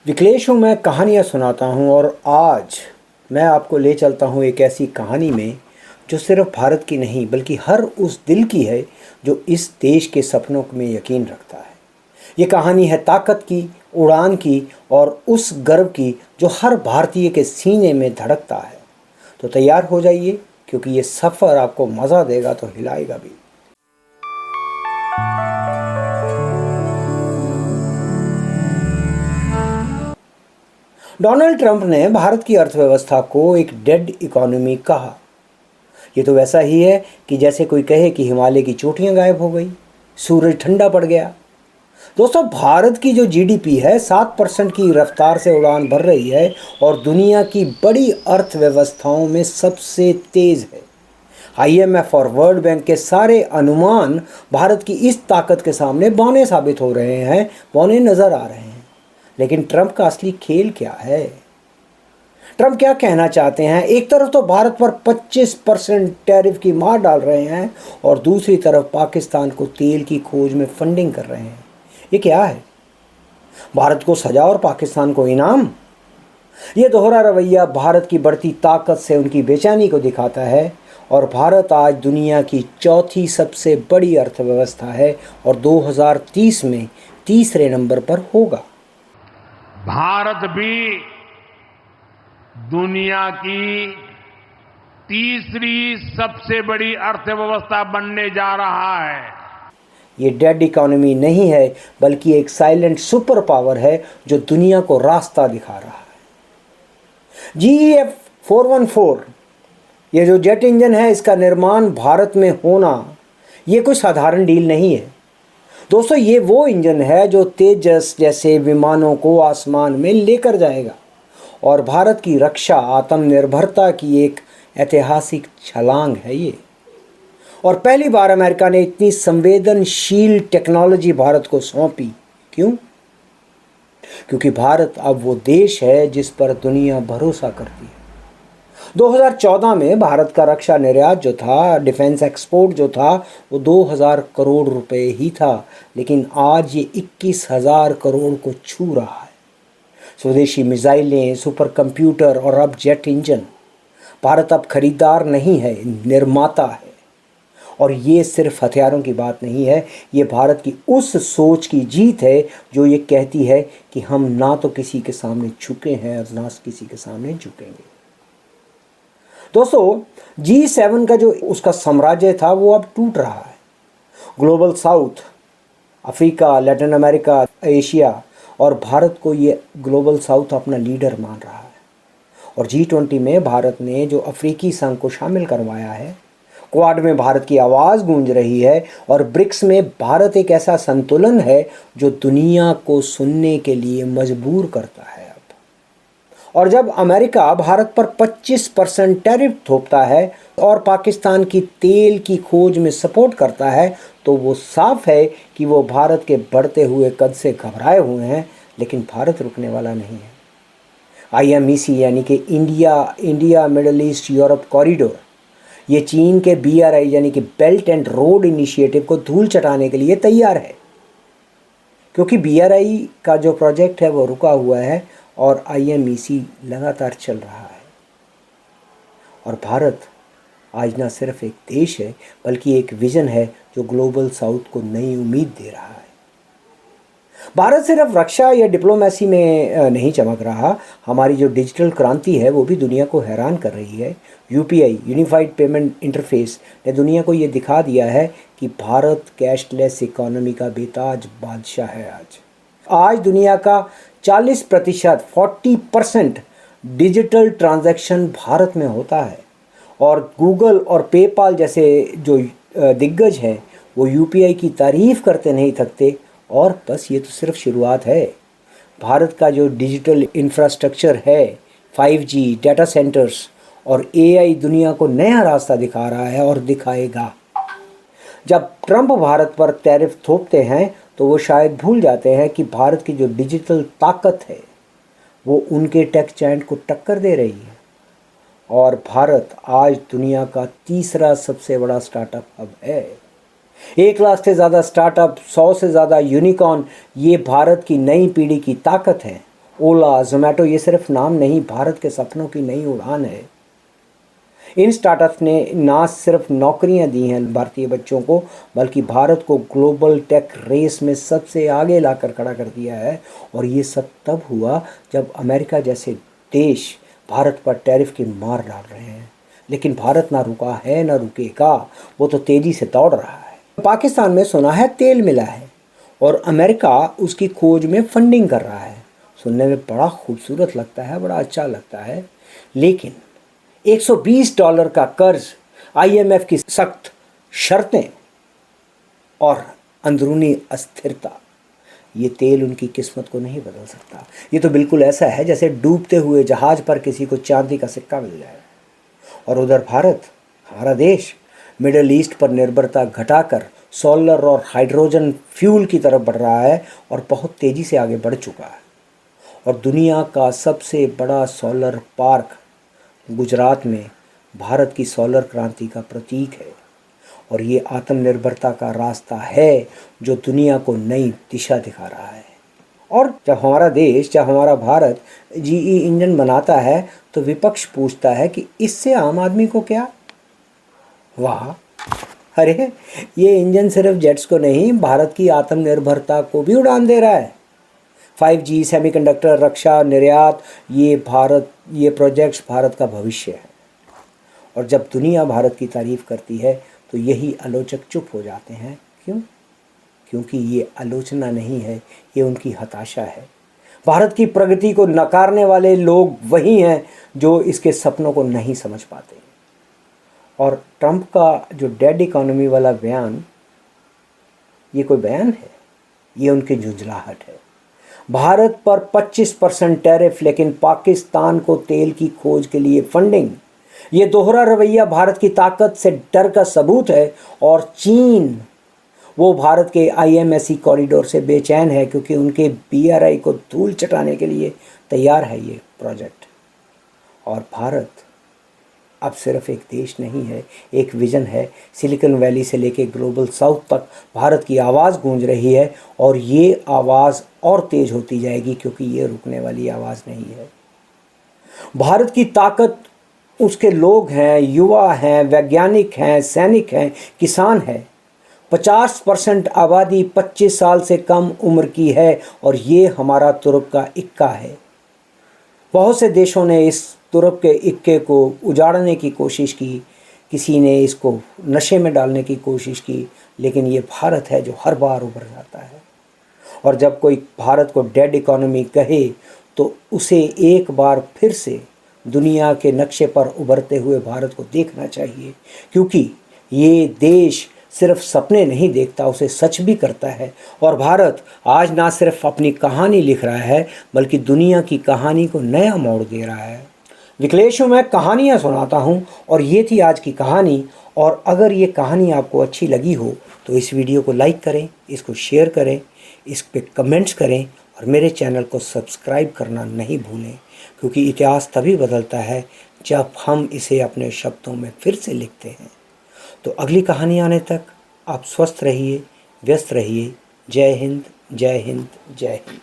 विकलेश हूँ, मैं कहानियाँ सुनाता हूँ और आज मैं आपको ले चलता हूँ एक ऐसी कहानी में जो सिर्फ भारत की नहीं बल्कि हर उस दिल की है जो इस देश के सपनों में यकीन रखता है। ये कहानी है ताकत की, उड़ान की और उस गर्व की जो हर भारतीय के सीने में धड़कता है। तो तैयार हो जाइए क्योंकि ये सफ़र आपको मज़ा देगा तो हिलाएगा भी। डोनाल्ड ट्रंप ने भारत की अर्थव्यवस्था को एक डेड इकोनॉमी कहा। ये तो वैसा ही है कि जैसे कोई कहे कि हिमालय की चोटियां गायब हो गई, सूरज ठंडा पड़ गया। दोस्तों, भारत की जो जीडीपी है 7% की रफ्तार से उड़ान भर रही है और दुनिया की बड़ी अर्थव्यवस्थाओं में सबसे तेज है। आईएमएफ और वर्ल्ड बैंक के सारे अनुमान भारत की इस ताकत के सामने बौने साबित हो रहे हैं, बौने नजर आ रहे हैं। लेकिन ट्रंप का असली खेल क्या है? ट्रंप क्या कहना चाहते हैं? एक तरफ तो भारत पर 25% टैरिफ की मार डाल रहे हैं और दूसरी तरफ पाकिस्तान को तेल की खोज में फंडिंग कर रहे हैं। ये क्या है? भारत को सजा और पाकिस्तान को इनाम? ये दोहरा रवैया भारत की बढ़ती ताकत से उनकी बेचैनी को दिखाता है। और भारत आज दुनिया की चौथी सबसे बड़ी अर्थव्यवस्था है और 2030 में तीसरे नंबर पर होगा। भारत भी दुनिया की तीसरी सबसे बड़ी अर्थव्यवस्था बनने जा रहा है। ये डेड इकोनॉमी नहीं है बल्कि एक साइलेंट सुपर पावर है जो दुनिया को रास्ता दिखा रहा है। GEF 414 ये जो जेट इंजन है, इसका निर्माण भारत में होना ये कोई साधारण डील नहीं है। दोस्तों, ये वो इंजन है जो तेजस जैसे विमानों को आसमान में लेकर जाएगा और भारत की रक्षा आत्मनिर्भरता की एक ऐतिहासिक छलांग है ये। और पहली बार अमेरिका ने इतनी संवेदनशील टेक्नोलॉजी भारत को सौंपी। क्यों? क्योंकि भारत अब वो देश है जिस पर दुनिया भरोसा करती है। 2014 में भारत का रक्षा निर्यात जो था, डिफेंस एक्सपोर्ट जो था, वो 2000 करोड़ रुपए ही था, लेकिन आज ये 21,000 करोड़ को छू रहा है। स्वदेशी मिसाइलें, सुपर कंप्यूटर और अब जेट इंजन। भारत अब खरीदार नहीं है, निर्माता है। और ये सिर्फ हथियारों की बात नहीं है, ये भारत की उस सोच की जीत है जो ये कहती है कि हम ना तो किसी के सामने झुके हैं और ना किसी के सामने झुकेंगे। दोस्तों, G7 का जो उसका साम्राज्य था वो अब टूट रहा है। Global south, Africa, Latin America, Asia और भारत को ये ग्लोबल साउथ अपना लीडर मान रहा है। और G20 में भारत ने जो अफ्रीकी संघ को शामिल करवाया है, क्वाड में भारत की आवाज़ गूंज रही है और ब्रिक्स में भारत एक ऐसा संतुलन है जो दुनिया को सुनने के लिए मजबूर करता है। और जब अमेरिका भारत पर 25% टैरिफ थोपता है और पाकिस्तान की तेल की खोज में सपोर्ट करता है, तो वो साफ है कि वो भारत के बढ़ते हुए कद से घबराए हुए हैं। लेकिन भारत रुकने वाला नहीं है। IMEC यानी कि India middle east Europe corridor, ये चीन के BRI यानी कि बेल्ट एंड रोड इनिशिएटिव को धूल चटाने के लिए तैयार है। क्योंकि BRI का जो प्रोजेक्ट है वो रुका हुआ है और IMEC लगातार चल रहा है। और भारत आज ना सिर्फ एक देश है बल्कि एक विजन है जो ग्लोबल साउथ को नई उम्मीद दे रहा है। भारत सिर्फ रक्षा या डिप्लोमेसी में नहीं चमक रहा, हमारी जो डिजिटल क्रांति है वो भी दुनिया को हैरान कर रही है। UPI यूनिफाइड पेमेंट इंटरफेस ने दुनिया को ये दिखा दिया है कि भारत कैशलेस इकोनॉमी का बेताज बादशाह है। आज दुनिया का 40% डिजिटल ट्रांजैक्शन भारत में होता है और गूगल और पेपाल जैसे जो दिग्गज हैं वो UPI की तारीफ करते नहीं थकते। और बस ये तो सिर्फ शुरुआत है। भारत का जो डिजिटल इंफ्रास्ट्रक्चर है, 5G, डाटा सेंटर्स और AI दुनिया को नया रास्ता दिखा रहा है और दिखाएगा। जब ट्रंप भारत पर टैरिफ थोपते हैं तो वो शायद भूल जाते हैं कि भारत की जो डिजिटल ताकत है वो उनके टेक जायंट को टक्कर दे रही है। और भारत आज दुनिया का तीसरा सबसे बड़ा स्टार्टअप हब है। 1 लाख से ज़्यादा स्टार्टअप, 100 से ज़्यादा यूनिकॉर्न, ये भारत की नई पीढ़ी की ताकत है। ओला, जोमेटो ये सिर्फ नाम नहीं, भारत के सपनों की नई उड़ान है। इन स्टार्टअप्स ने ना सिर्फ नौकरियां दी हैं भारतीय बच्चों को, बल्कि भारत को ग्लोबल टेक रेस में सबसे आगे लाकर खड़ा कर दिया है। और ये सब तब हुआ जब अमेरिका जैसे देश भारत पर टैरिफ की मार डाल रहे हैं। लेकिन भारत ना रुका है ना रुकेगा, वो तो तेजी से दौड़ रहा है। पाकिस्तान में सुना है तेल मिला है और अमेरिका उसकी खोज में फंडिंग कर रहा है। सुनने में बड़ा खूबसूरत लगता है, बड़ा अच्छा लगता है, लेकिन $120 का कर्ज, IMF की सख्त शर्तें और अंदरूनी अस्थिरता, ये तेल उनकी किस्मत को नहीं बदल सकता। ये तो बिल्कुल ऐसा है जैसे डूबते हुए जहाज पर किसी को चांदी का सिक्का मिल जाए। और उधर भारत, हमारा देश, मिडल ईस्ट पर निर्भरता घटाकर सोलर और हाइड्रोजन फ्यूल की तरफ बढ़ रहा है और बहुत तेज़ी से आगे बढ़ चुका है। और दुनिया का सबसे बड़ा सोलर पार्क गुजरात में भारत की सोलर क्रांति का प्रतीक है। और ये आत्मनिर्भरता का रास्ता है जो दुनिया को नई दिशा दिखा रहा है। और जब हमारा देश, जब हमारा भारत GE इंजन बनाता है तो विपक्ष पूछता है कि इससे आम आदमी को क्या? वाह, अरे ये इंजन सिर्फ जेट्स को नहीं, भारत की आत्मनिर्भरता को भी उड़ान दे रहा है। 5G, सेमीकंडक्टर, रक्षा, निर्यात, ये प्रोजेक्ट्स भारत का भविष्य है। और जब दुनिया भारत की तारीफ करती है तो यही आलोचक चुप हो जाते हैं। क्यों? क्योंकि ये आलोचना नहीं है, ये उनकी हताशा है। भारत की प्रगति को नकारने वाले लोग वही हैं जो इसके सपनों को नहीं समझ पाते। और ट्रंप का जो डेड इकोनॉमी वाला बयान, ये कोई बयान है? ये उनकी झुंझलाहट है। भारत पर 25% टैरिफ, लेकिन पाकिस्तान को तेल की खोज के लिए फंडिंग। ये दोहरा रवैया भारत की ताकत से डर का सबूत है। और चीन, वो भारत के IMSC कॉरिडोर से बेचैन है क्योंकि उनके BRI को धूल चटाने के लिए तैयार है ये प्रोजेक्ट। और भारत अब सिर्फ एक देश नहीं है, एक विज़न है। सिलिकॉन वैली से लेकर ग्लोबल साउथ तक भारत की आवाज़ गूंज रही है और ये आवाज़ और तेज़ होती जाएगी क्योंकि ये रुकने वाली आवाज़ नहीं है। भारत की ताकत उसके लोग हैं, युवा हैं, वैज्ञानिक हैं, सैनिक हैं, किसान हैं। 50% आबादी 25 साल से कम उम्र की है और ये हमारा तुर्क का इक्का है। बहुत से देशों ने इस तुर्क के इक्के को उजाड़ने की कोशिश की, किसी ने इसको नशे में डालने की कोशिश की, लेकिन ये भारत है जो हर बार उभर जाता है। और जब कोई भारत को डेड इकोनॉमी कहे तो उसे एक बार फिर से दुनिया के नक्शे पर उभरते हुए भारत को देखना चाहिए, क्योंकि ये देश सिर्फ सपने नहीं देखता, उसे सच भी करता है। और भारत आज ना सिर्फ अपनी कहानी लिख रहा है, बल्कि दुनिया की कहानी को नया मोड़ दे रहा है। विकलेश हूँ, मैं कहानियाँ सुनाता हूँ और ये थी आज की कहानी। और अगर ये कहानी आपको अच्छी लगी हो तो इस वीडियो को लाइक करें, इसको शेयर करें, इस पे कमेंट्स करें और मेरे चैनल को सब्सक्राइब करना नहीं भूलें, क्योंकि इतिहास तभी बदलता है जब हम इसे अपने शब्दों में फिर से लिखते हैं। तो अगली कहानी आने तक आप स्वस्थ रहिए, व्यस्त रहिए। जय हिंद, जय हिंद, जय हिंद।